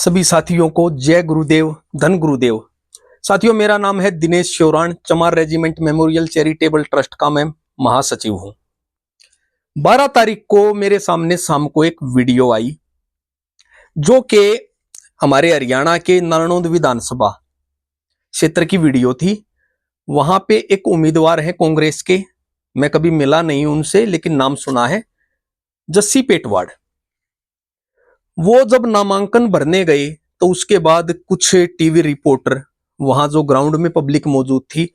सभी साथियों को जय गुरुदेव, धन गुरुदेव। साथियों, मेरा नाम है दिनेश श्योराण। चमार रेजिमेंट मेमोरियल चैरिटेबल ट्रस्ट का मैं महासचिव हूं। 12 तारीख को मेरे सामने शाम को एक वीडियो आई जो कि हमारे हरियाणा के नारनौंद विधानसभा क्षेत्र की वीडियो थी। वहां पे एक उम्मीदवार है कांग्रेस के, मैं कभी मिला नहीं उनसे लेकिन नाम सुना है, जस्सी पेटवाड़। वो जब नामांकन भरने गए तो उसके बाद कुछ टीवी रिपोर्टर वहां जो ग्राउंड में पब्लिक मौजूद थी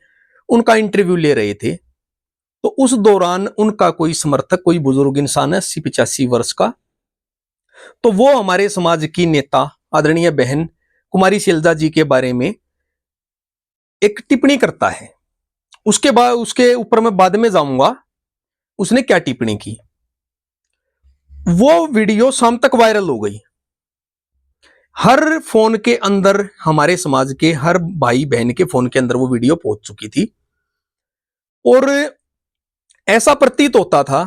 उनका इंटरव्यू ले रहे थे। तो उस दौरान उनका कोई समर्थक, कोई बुजुर्ग इंसान है 80-85 वर्ष का, तो वो हमारे समाज की नेता आदरणीय बहन कुमारी शैलजा जी के बारे में एक टिप्पणी करता है। उसके बाद उसके ऊपर मैं बाद में जाऊंगा उसने क्या टिप्पणी की। वो वीडियो शाम तक वायरल हो गई। हर फोन के अंदर, हमारे समाज के हर भाई बहन के फोन के अंदर वो वीडियो पहुंच चुकी थी और ऐसा प्रतीत होता था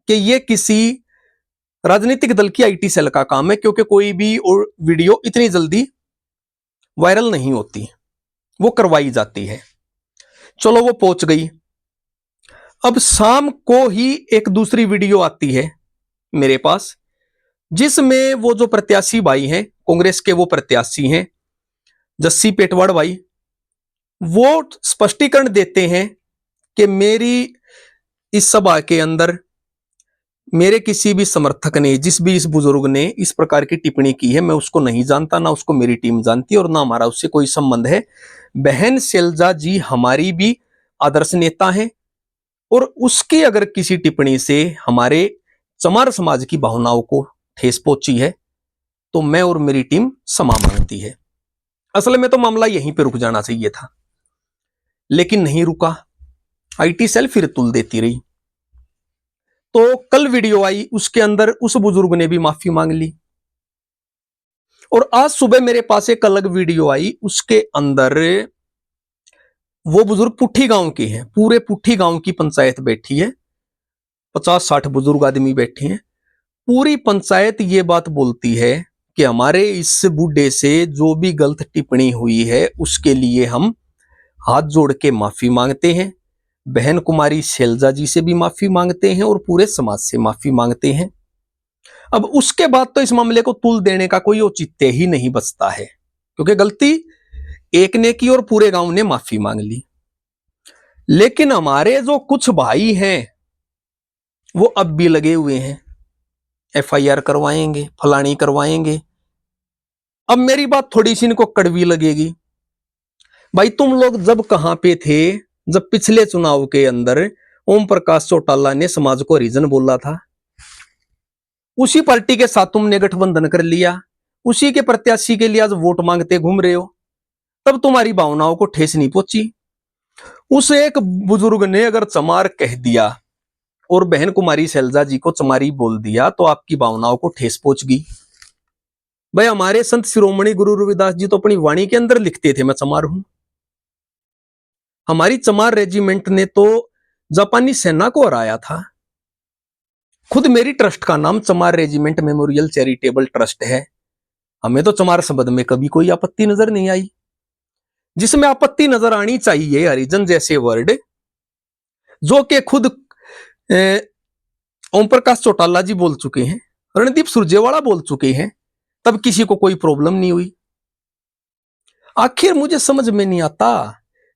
कि ये किसी राजनीतिक दल की आईटी सेल का काम है, क्योंकि कोई भी वीडियो इतनी जल्दी वायरल नहीं होती, वो करवाई जाती है। चलो, वो पहुंच गई। अब शाम को ही एक दूसरी वीडियो आती है मेरे पास, जिसमें वो जो प्रत्याशी भाई हैं कांग्रेस के, वो प्रत्याशी हैं जस्सी पेटवाड़ भाई, वो स्पष्टीकरण देते हैं कि मेरी इस सभा के अंदर मेरे किसी भी समर्थक ने, जिस भी इस बुजुर्ग ने इस प्रकार की टिप्पणी की है, मैं उसको नहीं जानता, ना उसको मेरी टीम जानती और ना हमारा उससे कोई संबंध है। बहन शैलजा जी हमारी भी आदर्श नेता हैं और उसकी अगर किसी टिप्पणी से हमारे चमार समाज की भावनाओं को ठेस पहुंची है तो मैं और मेरी टीम क्षमा मांगती है। असल में तो मामला यहीं पे रुक जाना चाहिए था, लेकिन नहीं रुका। आईटी सेल फिर तुल देती रही। तो कल वीडियो आई, उसके अंदर उस बुजुर्ग ने भी माफी मांग ली और आज सुबह मेरे पास एक अलग वीडियो आई, उसके अंदर वो बुजुर्ग पुट्ठी गांव के हैं। पूरे पुट्ठी गांव की पंचायत बैठी है, 50-60 बुजुर्ग आदमी बैठे हैं। पूरी पंचायत ये बात बोलती है कि हमारे इस बूढ़े से जो भी गलत टिप्पणी हुई है उसके लिए हम हाथ जोड़ के माफी मांगते हैं। बहन कुमारी शैलजा जी से भी माफी मांगते हैं और पूरे समाज से माफी मांगते हैं। अब उसके बाद तो इस मामले को तुल देने का कोई औचित्य ही नहीं बचता है, क्योंकि गलती एक ने की और पूरे गांव ने माफी मांग ली। लेकिन हमारे जो कुछ भाई हैं वो अब भी लगे हुए हैं, एफआईआर करवाएंगे, फलानी करवाएंगे। अब मेरी बात थोड़ी सी इनको कड़वी लगेगी। भाई, तुम लोग जब कहां पे थे जब पिछले चुनाव के अंदर ओम प्रकाश चौटाला ने समाज को हरिजन बोला था? उसी पार्टी के साथ तुमने गठबंधन कर लिया, उसी के प्रत्याशी के लिए आज वोट मांगते घूम रहे हो। तब तुम्हारी भावनाओं को ठेस नहीं पहुंची। उस एक बुजुर्ग ने अगर चमार कह दिया और बहन कुमारी शैलजा जी को चमारी बोल दिया तो आपकी भावनाओं को ठेस पहुंच गई। भाई, हमारे संत शिरोमणि गुरु रविदास जी तो अपनी वाणी के अंदर लिखते थे मैं चमार हूं। हमारी चमार रेजिमेंट ने तो जापानी सेना को हराया था। खुद मेरी ट्रस्ट का नाम चमार रेजिमेंट मेमोरियल चैरिटेबल ट्रस्ट है। हमें तो चमार शब्द में कभी कोई आपत्ति नजर नहीं आई। जिसमें आपत्ति नजर आनी चाहिए हरिजन जैसे वर्ड, जो कि खुद ओम प्रकाश चौटाला जी बोल चुके हैं, रणदीप सुरजेवाला बोल चुके हैं, तब किसी को कोई प्रॉब्लम नहीं हुई। आखिर मुझे समझ में नहीं आता,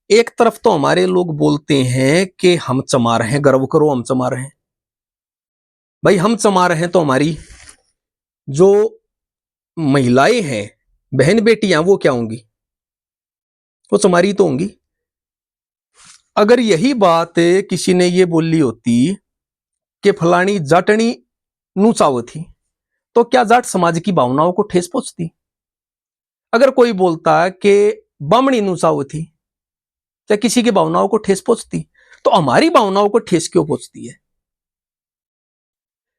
एक तरफ तो हमारे लोग बोलते हैं कि हम चमार हैं, गर्व करो हम चमार हैं। भाई, हम चमार हैं तो हमारी जो महिलाएं हैं, बहन बेटियां, वो क्या होंगी? वो चमारी तो होंगी। अगर यही बात किसी ने ये बोली होती कि फलानी जाटनी नूचाव थी, तो क्या जाट समाज की भावनाओं को ठेस पहुंचती? अगर कोई बोलता कि बामणी नूचाव थी, क्या किसी की भावनाओं को ठेस पहुंचती? तो हमारी भावनाओं को ठेस क्यों पहुंचती है?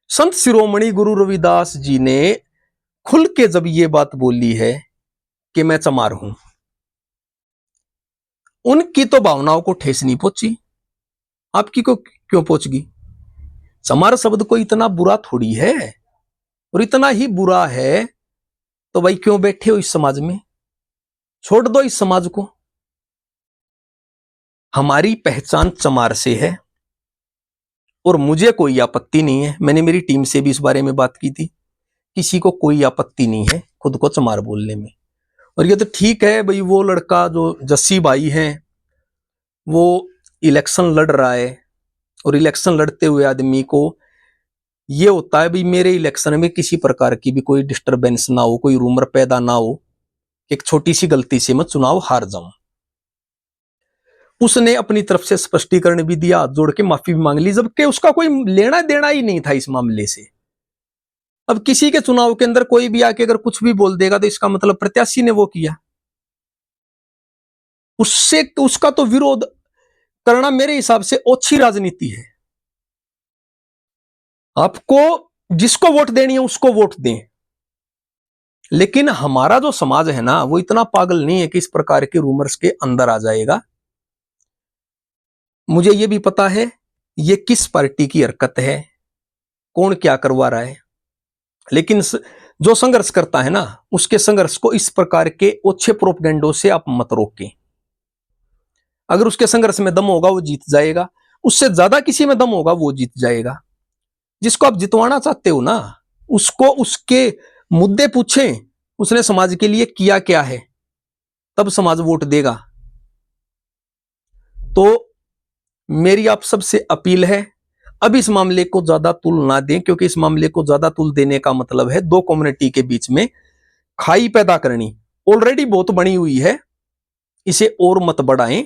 संत शिरोमणि गुरु रविदास जी ने खुल के जब ये बात बोली है कि मैं चमार हूं, उनकी तो भावनाओं को ठेस नहीं पहुंची, आपकी को क्यों पहुंच गई? चमार शब्द को इतना बुरा थोड़ी है, और इतना ही बुरा है तो भाई क्यों बैठे हो इस समाज में? छोड़ दो इस समाज को। हमारी पहचान चमार से है और मुझे कोई आपत्ति नहीं है। मैंने मेरी टीम से भी इस बारे में बात की थी, किसी को कोई आपत्ति नहीं है खुद को चमार बोलने में। और ये तो ठीक है भाई, वो लड़का जो जस्सी भाई है वो इलेक्शन लड़ रहा है और इलेक्शन लड़ते हुए आदमी को ये होता है भाई मेरे इलेक्शन में किसी प्रकार की भी कोई डिस्टरबेंस ना हो, कोई रूमर पैदा ना हो, एक छोटी सी गलती से मैं चुनाव हार जाऊं। उसने अपनी तरफ से स्पष्टीकरण भी दिया, हाथ जोड़ के माफी भी मांग ली, जबकि उसका कोई लेना देना ही नहीं था इस मामले से। अब किसी के चुनाव के अंदर कोई भी आके अगर कुछ भी बोल देगा तो इसका मतलब प्रत्याशी ने वो किया, उससे उसका तो विरोध करना मेरे हिसाब से ओछी राजनीति है। आपको जिसको वोट देनी है उसको वोट दें, लेकिन हमारा जो समाज है ना वो इतना पागल नहीं है कि इस प्रकार के रूमर्स के अंदर आ जाएगा। मुझे ये भी पता है ये किस पार्टी की हरकत है, कौन क्या करवा रहा है, लेकिन जो संघर्ष करता है ना उसके संघर्ष को इस प्रकार के ओछे प्रोपगेंडो से आप मत रोकें। अगर उसके संघर्ष में दम होगा वो जीत जाएगा, उससे ज्यादा किसी में दम होगा वो जीत जाएगा। जिसको आप जितवाना चाहते हो ना उसको उसके मुद्दे पूछें, उसने समाज के लिए किया क्या है, तब समाज वोट देगा। तो मेरी आप सबसे अपील है, अब इस मामले को ज्यादा तुल ना दें, क्योंकि इस मामले को ज्यादा तुल देने का मतलब है दो कम्युनिटी के बीच में खाई पैदा करनी। ऑलरेडी बहुत बनी हुई है, इसे और मत बढ़ाएं।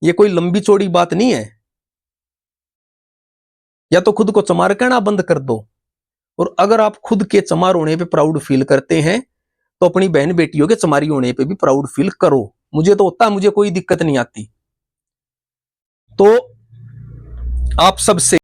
ये कोई लंबी चौड़ी बात नहीं है। या तो खुद को चमार कहना बंद कर दो, और अगर आप खुद के चमार होने पे प्राउड फील करते हैं तो अपनी बहन बेटियों के चमारी होने पे भी प्राउड फील करो। मुझे तो होता है, मुझे कोई दिक्कत नहीं आती। तो आप सबसे